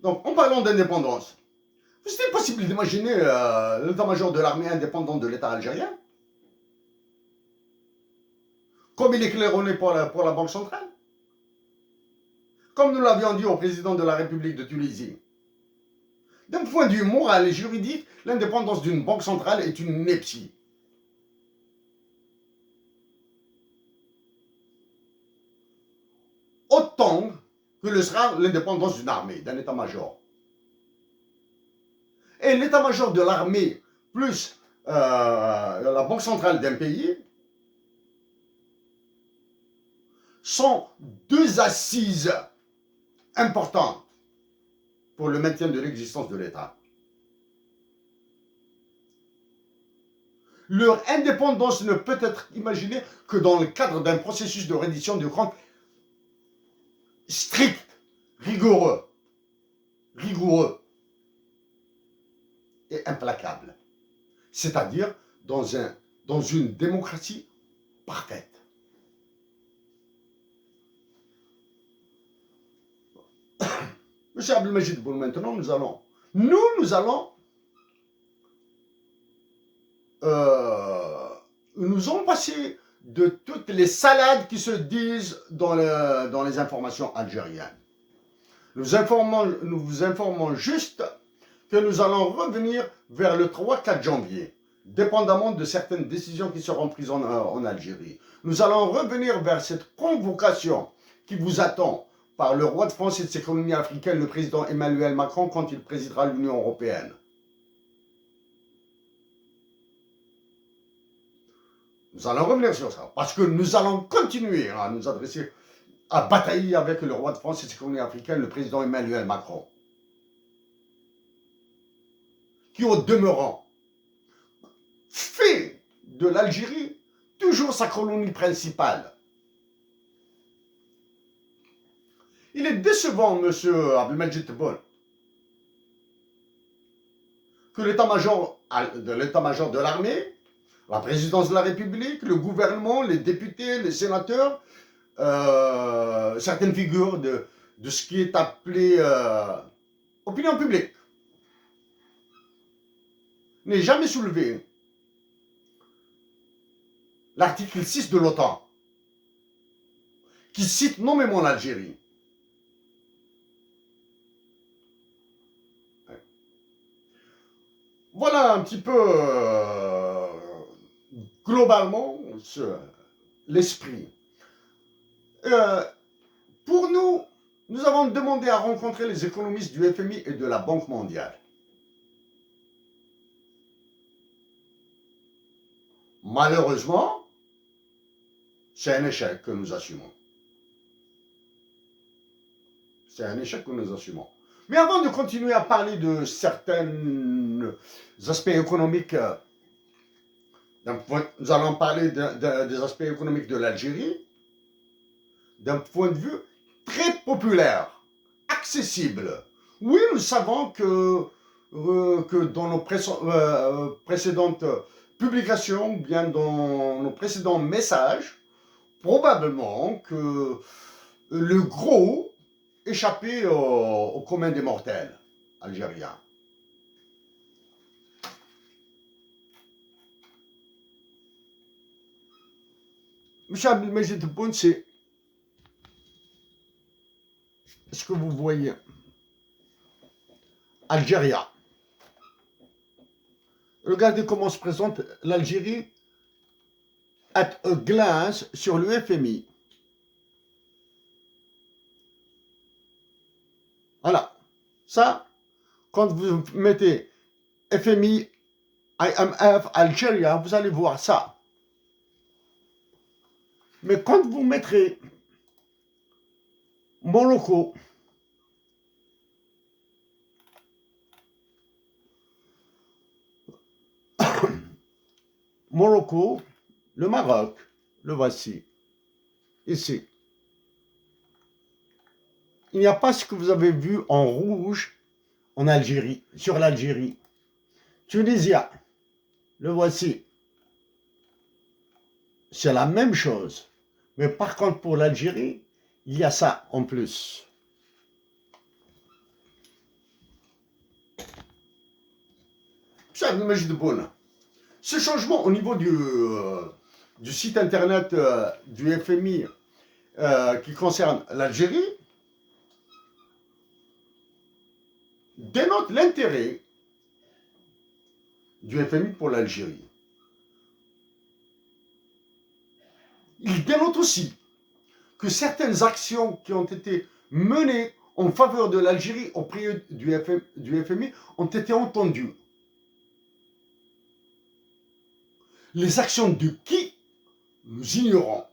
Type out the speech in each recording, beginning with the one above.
Donc, en parlant d'indépendance, c'est possible d'imaginer l'état-major de l'armée indépendante de l'État algérien, comme il est claironné pour la Banque centrale, comme nous l'avions dit au président de la République de Tunisie. D'un point de vue moral et juridique, l'indépendance d'une banque centrale est une ineptie. Autant que le sera l'indépendance d'une armée, d'un état-major. Et l'état-major de l'armée plus la banque centrale d'un pays sont deux assises importantes pour le maintien de l'existence de l'État. Leur indépendance ne peut être imaginée que dans le cadre d'un processus de reddition de comptes strict, rigoureux et implacable. C'est-à-dire dans une démocratie parfaite. Monsieur Abdelmajid Boun, maintenant, nous allons passer de toutes les salades qui se disent dans les informations algériennes. Nous vous informons juste que nous allons revenir vers le 3-4 janvier, dépendamment de certaines décisions qui seront prises en Algérie. Nous allons revenir vers cette convocation qui vous attend par le roi de France et de ses colonies africaines, le président Emmanuel Macron, quand il présidera l'Union européenne. Nous allons revenir sur ça, parce que nous allons continuer à nous adresser, à batailler avec le roi de France et ses colonies africaines, le président Emmanuel Macron, qui au demeurant fait de l'Algérie toujours sa colonie principale. Il est décevant, monsieur Abdelmajid Tebboune, que l'état-major de l'armée, la présidence de la République, le gouvernement, les députés, les sénateurs, certaines figures de ce qui est appelé opinion publique, n'aient jamais soulevé l'article 6 de l'OTAN, qui cite nommément l'Algérie. Voilà un petit peu globalement l'esprit. Pour nous avons demandé à rencontrer les économistes du FMI et de la Banque mondiale. Malheureusement, c'est un échec que nous assumons. C'est un échec que nous assumons. Mais avant de continuer à parler de certains aspects économiques, nous allons parler des aspects économiques de l'Algérie, d'un point de vue très populaire, accessible. Oui, nous savons que dans nos précédentes publications, ou bien dans nos précédents messages, probablement que le gros échappé au commun des mortels algériens. Monsieur Abdelmajid Tebboune, c'est ce que vous voyez. Algérie. Regardez comment se présente l'Algérie at a glance sur le FMI. Voilà. Ça, quand vous mettez FMI, IMF, Algérie, vous allez voir ça. Mais quand vous mettrez Morocco, le Maroc, le voici, ici. Il n'y a pas ce que vous avez vu en rouge en Algérie, sur l'Algérie. Tunisia, le voici. C'est la même chose. Mais par contre, pour l'Algérie, il y a ça en plus. Monsieur Abdelmajid Tebboune, ce changement au niveau du site internet du FMI qui concerne l'Algérie dénote l'intérêt du FMI pour l'Algérie. Il dénote aussi que certaines actions qui ont été menées en faveur de l'Algérie auprès du FMI ont été entendues. Les actions de qui? Nous ignorons.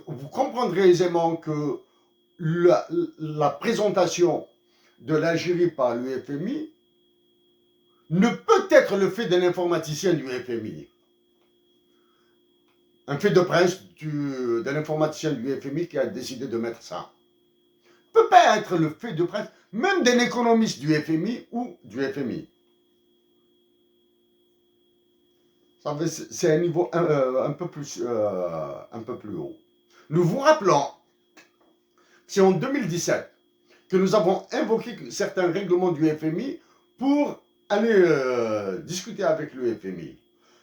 Vous comprendrez aisément que la présentation de l'Algérie par le FMI ne peut être le fait d'un informaticien du FMI. Un fait de presse d'un informaticien du FMI qui a décidé de mettre ça. Ne peut pas être le fait de presse même d'un économiste du FMI ou du FMI. C'est un niveau un peu plus haut. Nous vous rappelons, c'est en 2017 que nous avons invoqué certains règlements du FMI pour aller discuter avec le FMI.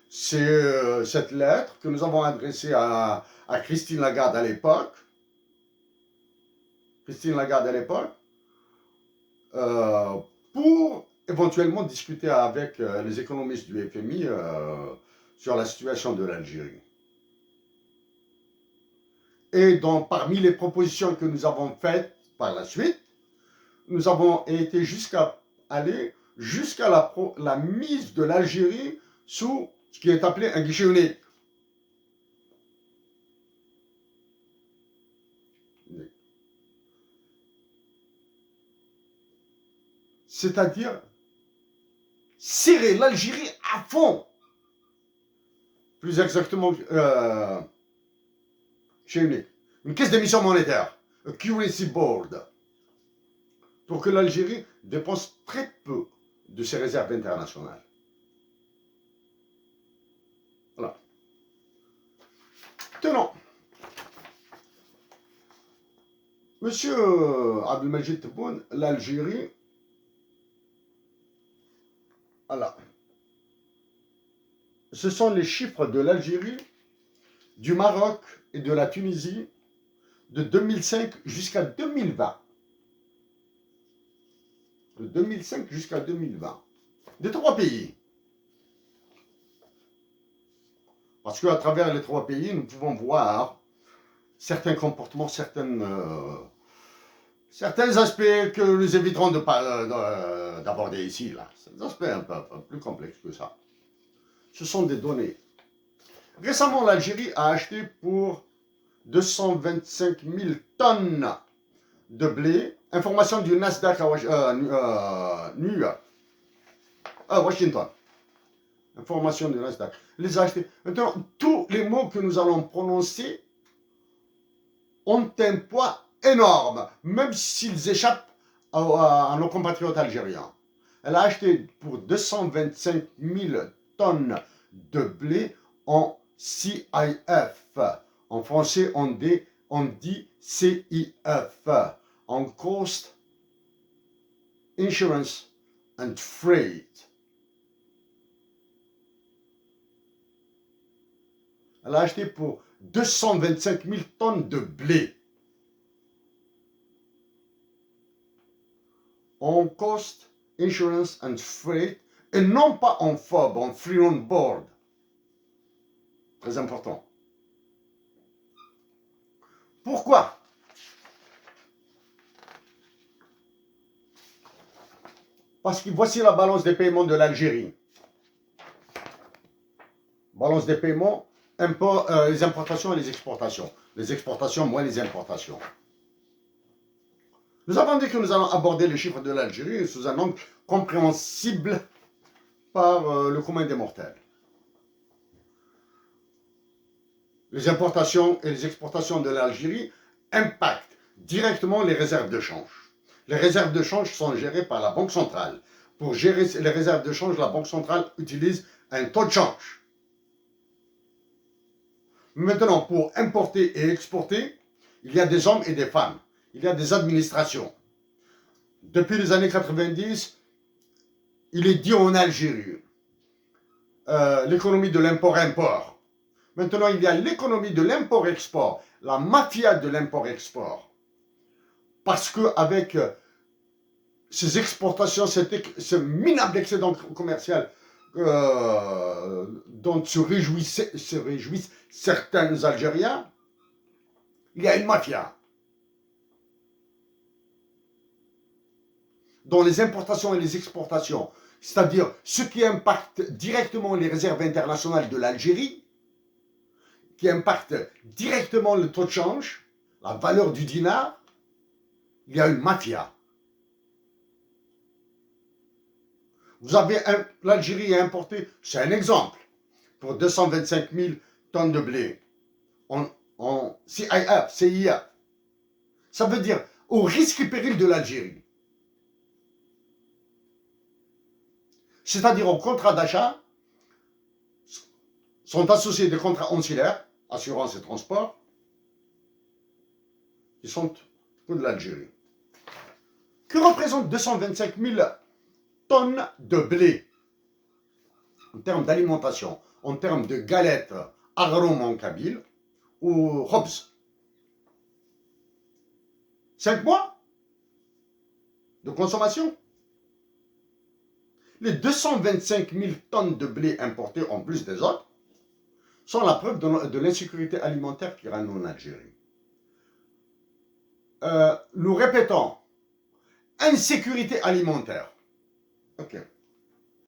C'est cette lettre que nous avons adressée à Christine Lagarde à l'époque. Pour éventuellement discuter avec les économistes du FMI sur la situation de l'Algérie. Et parmi les propositions que nous avons faites par la suite, nous avons été jusqu'à la mise de l'Algérie sous ce qui est appelé un guichet unique. C'est-à-dire serrer l'Algérie à fond. Plus exactement, guichet unique. Une caisse d'émission monétaire, a currency board, pour que l'Algérie dépense très peu de ses réserves internationales. Voilà. Tenons. Monsieur Abdelmajid Tebboune, l'Algérie, voilà. Ce sont les chiffres de l'Algérie, du Maroc et de la Tunisie de 2005 jusqu'à 2020. De 2005 jusqu'à 2020. Des trois pays. Parce qu'à travers les trois pays, nous pouvons voir certains comportements, certains aspects que nous éviterons d'aborder ici. C'est des aspects un peu plus complexes que ça. Ce sont des données. Récemment, l'Algérie a acheté pour 225 000 tonnes de blé. Information du Nasdaq à New York. Washington. Information du Nasdaq. Les a achetés. Maintenant, tous les mots que nous allons prononcer ont un poids énorme, même s'ils échappent à nos compatriotes algériens. Elle a acheté pour 225 000 tonnes de blé en CIF. En français, on dit CIF. En Cost, Insurance and Freight. Elle a acheté pour 225 000 tonnes de blé. En Cost, Insurance and Freight, et non pas en FOB, en Free on Board. Très important. Pourquoi? Parce que voici la balance des paiements de l'Algérie. Balance des paiements, les importations et les exportations. Les exportations moins les importations. Nous avons dit que nous allons aborder les chiffres de l'Algérie sous un angle compréhensible par le commun des mortels. Les importations et les exportations de l'Algérie impactent directement les réserves de change. Les réserves de change sont gérées par la Banque centrale. Pour gérer les réserves de change, la Banque centrale utilise un taux de change. Maintenant, pour importer et exporter, il y a des hommes et des femmes. Il y a des administrations. Depuis les années 90, il est dit en Algérie, l'économie de l'import-import. Maintenant, il y a l'économie de l'import-export, la mafia de l'import-export. Parce qu'avec ces exportations, ce minable excédent commercial dont se réjouissent certains Algériens, il y a une mafia. Dans les importations et les exportations, c'est-à-dire ce qui impacte directement les réserves internationales de l'Algérie, qui impacte directement le taux de change, la valeur du dinar, il y a une mafia. Vous avez l'Algérie a importé, c'est un exemple, pour 225 000 tonnes de blé en CIA. Ça veut dire au risque et péril de l'Algérie. C'est-à-dire aux contrats d'achat sont associés des contrats ancillaires, assurance et transport, qui sont pour de l'Algérie. Que représentent 225 000 tonnes de blé en termes d'alimentation, en termes de galettes agrom en kabyle ou khobz? 5 mois de consommation. Les 225 000 tonnes de blé importées en plus des autres sont la preuve de l'insécurité alimentaire qui règne en Algérie. Nous répétons, insécurité alimentaire. Ok.